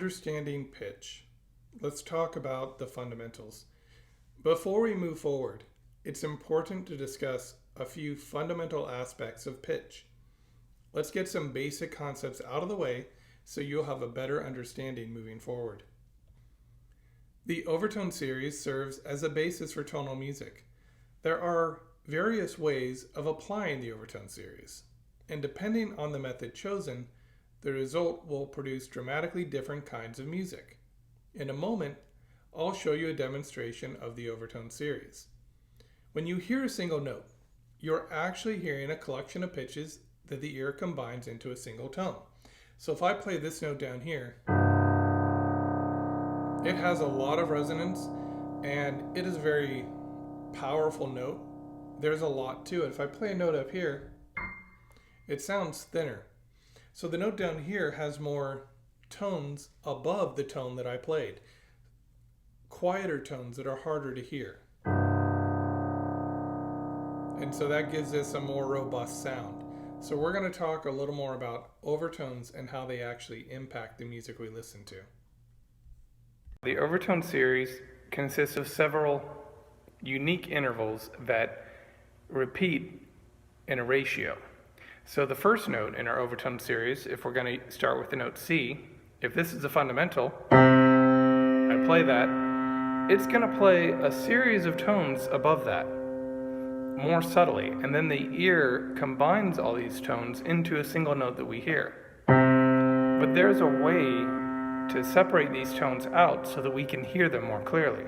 understanding pitch, let's talk about the fundamentals. Before we move forward, it's important to discuss a few fundamental aspects of pitch. Let's get some basic concepts out of the way so you'll have a better understanding moving forward. The Overtone series serves as a basis for tonal music. There are various ways of applying the Overtone series, and depending on the method chosen, the result will produce dramatically different kinds of music. In a moment, I'll show you a demonstration of the Overtone series. When you hear a single note, you're actually hearing a collection of pitches that the ear combines into a single tone. So if I play this note down here, it has a lot of resonance and it is a very powerful note. There's a lot to it. If I play a note up here, it sounds thinner. So the note down here has more tones above the tone that I played. Quieter tones that are harder to hear. And so that gives us a more robust sound. So we're going to talk a little more about overtones and how they actually impact the music we listen to. The Overtone series consists of several unique intervals that repeat in a ratio. So the first note in our Overtone series, if we're going to start with the note C, if this is a fundamental, I play that, it's going to play a series of tones above that, more subtly, and then the ear combines all these tones into a single note that we hear. But there's a way to separate these tones out so that we can hear them more clearly.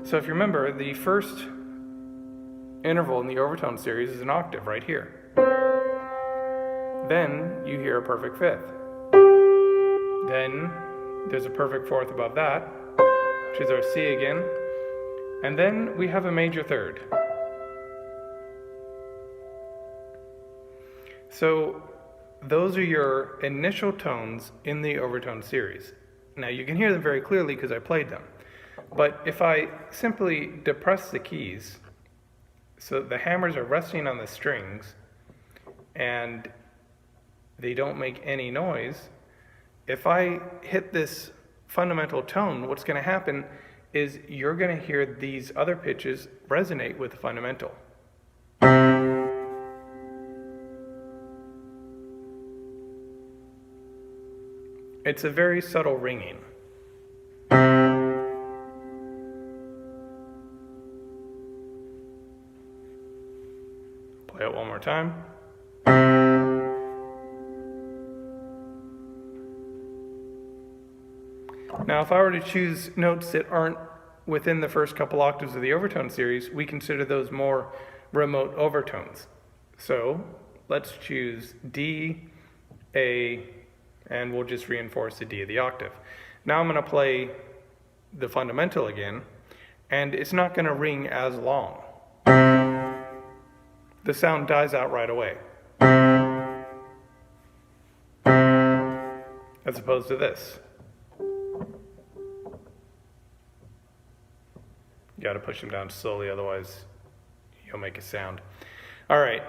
So if you remember, the first interval in the Overtone series is an octave right here. Then you hear a perfect fifth. Then there's a perfect fourth above that, which is our C again. And then we have a major third. So those are your initial tones in the Overtone series. Now you can hear them very clearly because I played them. But if I simply depress the keys so the hammers are resting on the strings and they don't make any noise, if I hit this fundamental tone, what's going to happen is you're going to hear these other pitches resonate with the fundamental. It's a very subtle ringing. Play it one more time. Now, if I were to choose notes that aren't within the first couple octaves of the Overtone series, we consider those more remote overtones. So let's choose D, A, and we'll just reinforce the D of the octave. Now I'm going to play the fundamental again, and it's not going to ring as long. The sound dies out right away, as opposed to this. You got to push them down slowly, otherwise you'll make a sound. All right.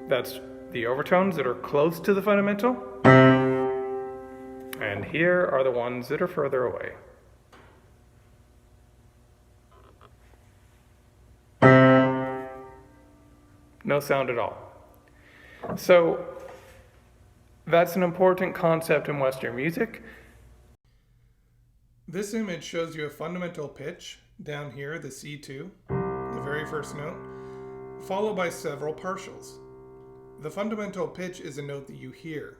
That's the overtones that are close to the fundamental. And here are the ones that are further away. No sound at all. So that's an important concept in Western music. This image shows you a fundamental pitch down here, the C2, the very first note, followed by several partials. The fundamental pitch is a note that you hear,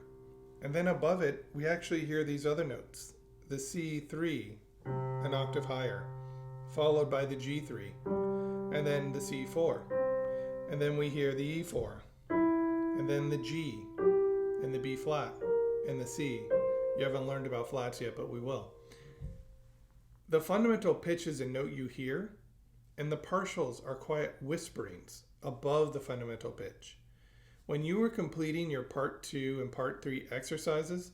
and then above it we actually hear these other notes, the C3, an octave higher, followed by the G3, and then the C4, and then we hear the E4, and then the G, and the B flat, and the C. You haven't learned about flats yet, but we will. The fundamental pitch is a note you hear, and the partials are quiet whisperings above the fundamental pitch. When you were completing your Part 2 and Part 3 exercises,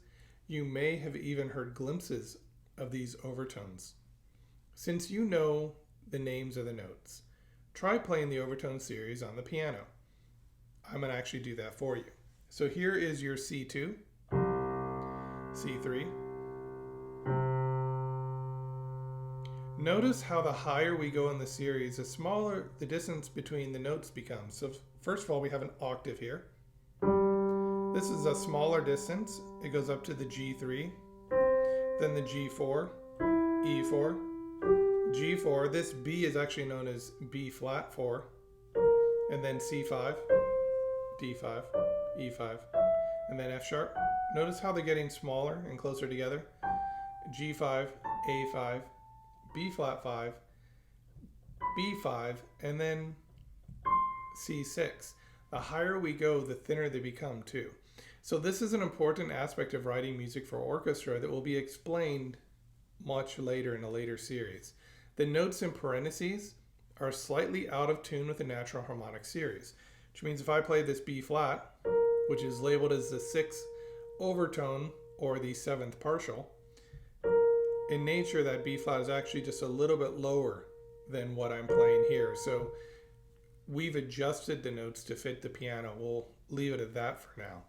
you may have even heard glimpses of these overtones. Since you know the names of the notes, try playing the Overtone series on the piano. I'm going to actually do that for you. So here is your C2. C3. Notice how the higher we go in the series, the smaller the distance between the notes becomes. So first of all, we have an octave here. This is a smaller distance. It goes up to the G3, then the G4, E4, G4. This B is actually known as B flat 4, and then C5, D5, E5, and then F sharp. Notice how they're getting smaller and closer together. G5, A5, B flat 5, B5, and then C6. The higher we go, the thinner they become too. So this is an important aspect of writing music for orchestra that will be explained much later in a later series. The notes in parentheses are slightly out of tune with the natural harmonic series, which means if I play this B flat, which is labeled as the 6th overtone or the 7th partial, in nature that B flat is actually just a little bit lower than what I'm playing here. So we've adjusted the notes to fit the piano. We'll leave it at that for now.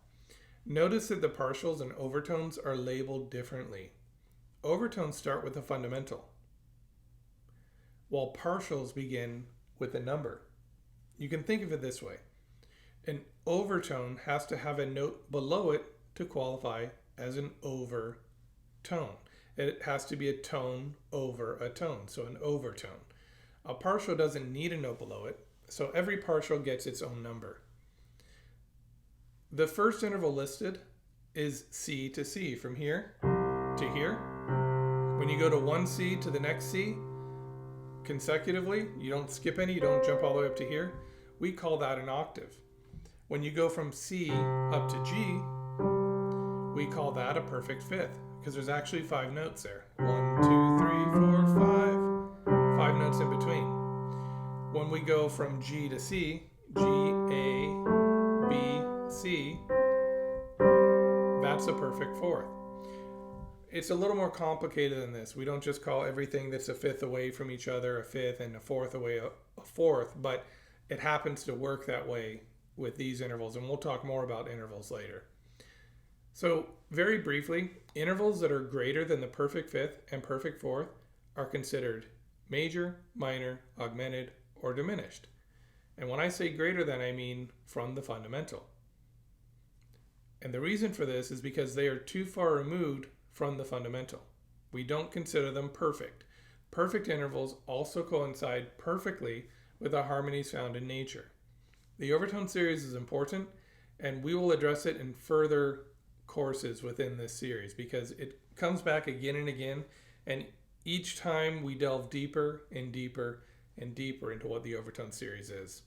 Notice that the partials and overtones are labeled differently. Overtones start with a fundamental, while partials begin with a number. You can think of it this way. An overtone has to have a note below it to qualify as an overtone. It has to be a tone over a tone, so an overtone. A partial doesn't need a note below it, so every partial gets its own number. The first interval listed is C to C, from here to here. When you go to one C to the next C, consecutively, you don't skip any, you don't jump all the way up to here. We call that an octave. When you go from C up to G, we call that a perfect fifth, because there's actually 5 notes there. 1, 2, 3, 4, 5. 5 notes in between. When we go from G to C, G, A, B, C, that's a perfect fourth. It's a little more complicated than this. We don't just call everything that's a fifth away from each other a fifth and a fourth away a fourth, but it happens to work that way with these intervals, and we'll talk more about intervals later. So very briefly, intervals that are greater than the perfect fifth and perfect fourth are considered major, minor, augmented, or diminished. And when I say greater than, I mean from the fundamental. And the reason for this is because they are too far removed from the fundamental. We don't consider them perfect. Perfect intervals also coincide perfectly with the harmonies found in nature. The overtone series is important, and we will address it in further courses within this series because it comes back again and again, and each time we delve deeper and deeper and deeper into what the overtone series is.